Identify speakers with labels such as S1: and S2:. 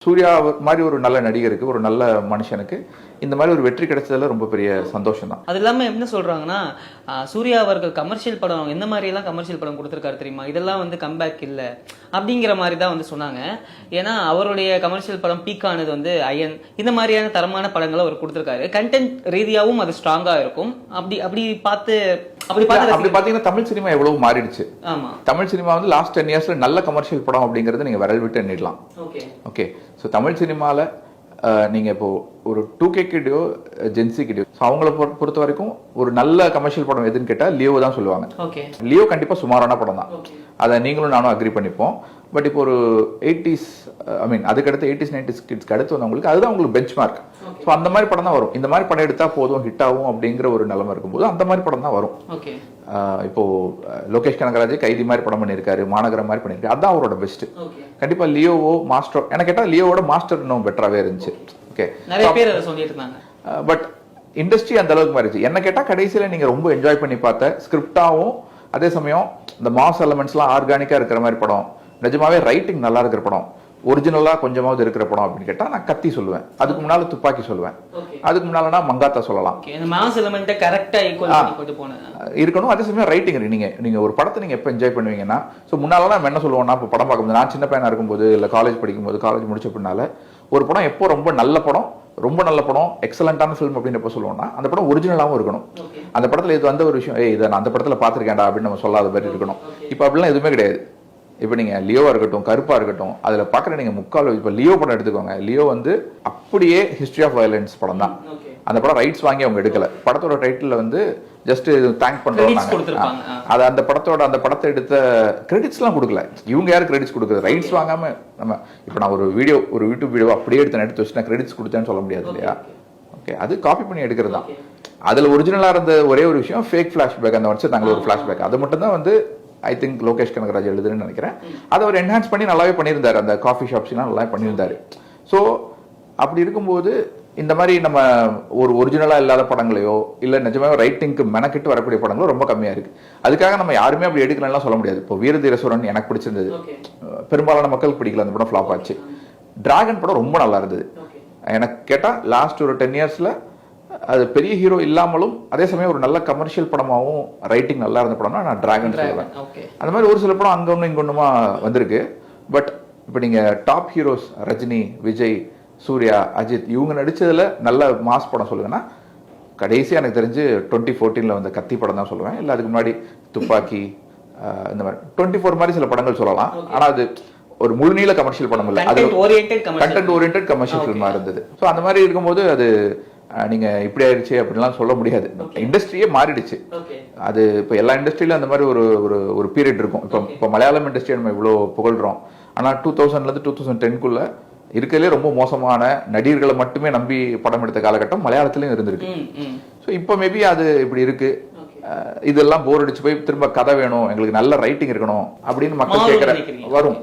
S1: சூர்யா மாதிரி ஒரு நல்ல நடிகருக்கு, ஒரு நல்ல மனுஷனுக்கு இந்த மாதிரி ஒரு வெற்றி கிடைச்சதுல ரொம்ப பெரிய சந்தோஷம் தான்.
S2: அது இல்லாம என்ன சொல்றாங்கன்னா, சூர்யா அவர்கள் கமர்ஷியல் படம் எந்த மாதிரி எல்லாம் கமர்ஷியல் படம் கொடுத்திருக்காரு தெரியுமா, இதெல்லாம் வந்து கம்பேக் இல்ல அப்படிங்கிற மாதிரி தான் வந்து சொன்னாங்க. ஏன்னா அவருடைய கமர்ஷியல் படம் பீக் ஆனது வந்து அயன், இந்த மாதிரியான தரமான படங்களை அவர் கொடுத்திருக்காரு. கண்டென்ட் ரீதியாகவும் அது ஸ்ட்ராங்கா இருக்கும். அப்படி பாத்தீங்கன்னா
S1: தமிழ் சினிமா எவ்வளவு மாறிடுச்சு.
S2: ஆமா,
S1: தமிழ் சினிமா வந்து லாஸ்ட் 10 இயர்ஸ்ல நல்ல கமர்ஷியல் படம் அப்படிங்கறது நீங்க விரல் விட்டு எண்ணிடலாம். ஓகே, ஸோ தமிழ் சினிமால நீங்க இப்போ ஒரு 2K கிட்டயோ ஜென்சி கிட்டயோ அவங்கள பொறுத்த வரைக்கும் ஒரு நல்ல கமர்ஷியல் படம் எதுன்னு கேட்டா லியோ தான் சொல்லுவாங்க. லியோ கண்டிப்பா சுமாரான படம் தான், அதை நீங்களும் நானும் அக்ரி பண்ணிப்போம். பட் இப்போ ஒரு 80s அதுக்கடுத்து 80s 90s கிட்ஸ்க்கு அடுத்து வந்தவங்களுக்கு அதுதான் உங்களுக்கு பெஞ்ச் மார்க். ஸோ அந்த மாதிரி படம் தான் வரும். இந்த மாதிரி படம் எடுத்தா போதும், ஹிட் ஆகும் அப்படிங்கிற ஒரு நிலைமை இருக்கும்போது அந்த மாதிரி படம் தான் வரும். இப்போ லோகேஷ் கனகராஜ் கைதி மாதிரி படம் பண்ணியிருக்காரு, மாநகரம் மாதிரி பண்ணியிருக்காரு, அதான் அவரோட பெஸ்ட். கண்டிப்பா லியோவோ மாஸ்டர், எனக்கு கேட்டா லியோவோட மாஸ்டர் இன்னும் பெட்டராகவே இருந்துச்சு. ஓகே,
S2: நிறைய பேர் அதை சொல்லிட்டு இருந்தாங்க.
S1: பட் இண்டஸ்ட்ரி அந்த அளவுக்கு மாறிச்சு. என்ன கேட்டா கடைசியில நீங்க ரொம்ப என்ஜாய் பண்ணி பார்த்த ஸ்கிரிப்டாவும், அதே சமயம் இந்த மாஸ் எலமெண்ட்ஸ்லாம் ஆர்கானிக்கா இருக்கிற மாதிரி படம், நிஜமாவே ரைட்டிங் நல்லா இருக்கிற படம், ஒரிஜினலா கொஞ்சமாவது இருக்கிற படம் அப்படின்னு கேட்டா நான் கத்தி சொல்லுவேன். அதுக்கு முன்னால துப்பாக்கி சொல்லுவேன். அதுக்கு முன்னாலனா மங்காத்தா சொல்லலாம். இருக்கணும். அதே சமயம் ரைட்டிங் நீங்க ஒரு படத்தை நீங்க எப்ப என்ஜாய் பண்ணுவீங்கன்னா, ஸோ முன்னால நம்ம என்ன சொல்லுவோம்னா, இப்போ படம் பார்க்கும்போது நான் சின்ன பையனா இருக்கும்போது இல்ல காலேஜ் படிக்கும்போது, காலேஜ் முடிச்ச பின்னால ஒரு படம் எப்போ ரொம்ப நல்ல படம் எக்ஸலண்டான ஃபிலிம் அப்படின்னு எப்போ சொல்லுவோம்னா, அந்த படம் ஒரிஜினலாகவும் இருக்கணும். அந்த படத்துல இது வந்த ஒரு விஷயம், இதை நான் அந்த படத்துல பாத்திருக்கேன்டா அப்படின்னு நம்ம சொல்லாத மாதிரி இருக்கணும். இப்போ அப்படிலாம் எதுவுமே கிடையாது. இப்போ நீங்க லியோவா இருக்கட்டும், கருப்பா இருக்கட்டும், அதுல பாக்குற நீங்க முக்கால், இப்போ லியோ படம் எடுத்துக்கோங்க. லியோ வந்து அப்படியே ஹிஸ்டரி ஆஃப் வயலன்ஸ் படம் தான். அந்த படம் ரைட்ஸ் வாங்கி அவங்க எடுக்கல. படத்தோட டைட்டில் வந்து ஜஸ்ட் தேங்க் பண்றோம். அது அந்த படத்தை எடுத்த கிரெடிட்ஸ் எல்லாம் கொடுக்கல. இவங்க யாரு கிரெடிட்ஸ் கொடுக்குறது? ரைட்ஸ் வாங்காம நம்ம இப்போ நான் ஒரு யூடியூப் வீடியோ அப்படியே எடுத்து வச்சு நான் கிரெடிட்ஸ் கொடுத்தேன்னு சொல்ல முடியாது இல்லையா? ஓகே, அது காப்பி பண்ணி எடுக்கிறது தான். அதுல ஒரிஜினலா இருந்த ஒரே ஒரு விஷயம் ஃபேக் ஃபிளாஷ்பேக். அந்த வருஷம் நாங்கள் ஒரு ஃபிளாஷ்பேக், அது மட்டும் தான் வந்து ஐ திங்க் லோகேஷ் கனகராஜ் எழுதுன்னு நினைக்கிறேன். அதை அவர் என்ஹான்ஸ் பண்ணி நல்லாவே பண்ணியிருந்தாரு. அந்த காஃபி ஷாப்ஸ்லாம் நல்லா பண்ணியிருந்தாரு. ஸோ அப்படி இருக்கும்போது இந்த மாதிரி நம்ம ஒரு ஒரிஜினலா இல்லாத படங்களையோ இல்ல நிஜமாவே ரைட்டிங்க்கு மெனக்கிட்டு வரக்கூடிய படங்களோ ரொம்ப கம்மியா இருக்கு. அதுக்காக நம்ம யாருமே அப்படி எடுக்கலாம் சொல்ல முடியாது. இப்போ வீரதீரசுரன் எனக்கு பிடிச்சிருந்தது, பெரும்பாலான மக்களுக்கு பிடிக்கல, அந்த படம் ஃபிளாப் ஆச்சு. டிராகன் படம் ரொம்ப நல்லா இருந்தது. எனக்கு கேட்டா லாஸ்ட் ஒரு 10 இயர்ஸ்ல அது பெரிய ஹீரோ இல்லாமலும் அதே சமயம் ஒரு நல்ல கமர்ஷியல் படமாவும் ரைட்டிங் நல்லா இருந்த படம்னா நான் டிராகன் சொல்லுவேன். அந்த மாதிரி ஒரு சில படம் அங்க ஒன்னும் இங்க ஒண்ணுமா வந்திருக்கு. பட் இப்போ நீங்க டாப் ஹீரோஸ் ரஜினி, விஜய், சூர்யா, அஜித் இவங்க நடிச்சதுல நல்ல மாஸ் படம் சொல்லுங்கன்னா கடைசியா எனக்கு தெரிஞ்சு 2014 வந்த கத்தி படம் தான் சொல்லுவேன். இல்ல அதுக்கு முன்னாடி துப்பாக்கி, இந்த மாதிரி 24 மாதிரி சில படங்கள் சொல்லலாம். ஆனா அது ஒரு முழுநீள கமர்ஷியல் படம் இல்ல, அது கண்டென்ட் ஓரியன்டட் கமர்ஷியல் ஃபிலிமா இருந்தது. ஸோ அந்த மாதிரி இருக்கும்போது அது நீங்க இப்படி ஆயிடுச்சு அப்படின்லாம் சொல்ல முடியாது. இண்டஸ்ட்ரியே மாறிடுச்சு. அது இப்போ எல்லா இண்டஸ்ட்ரியிலும் அந்த மாதிரி ஒரு பீரியட் இருக்கும். இப்போ மலையாளம் இண்டஸ்ட்ரியை நம்ம இவ்வளோ புகழ்றோம். ஆனால் 2000 2010 இருக்கிறதுலே ரொம்ப மோசமான நடிகர்களை மட்டுமே நம்பி படம் எடுத்த காலகட்டம் மலையாளத்திலயும் இருந்திருக்கு. ஸோ இப்போ மேபி அது இப்படி இருக்கு. இதெல்லாம் போர் அடிச்சு போய் திரும்ப கதை வேணும், எங்களுக்கு நல்ல ரைட்டிங் இருக்கணும் அப்படின்னு மக்கள் கேட்கற வரும்.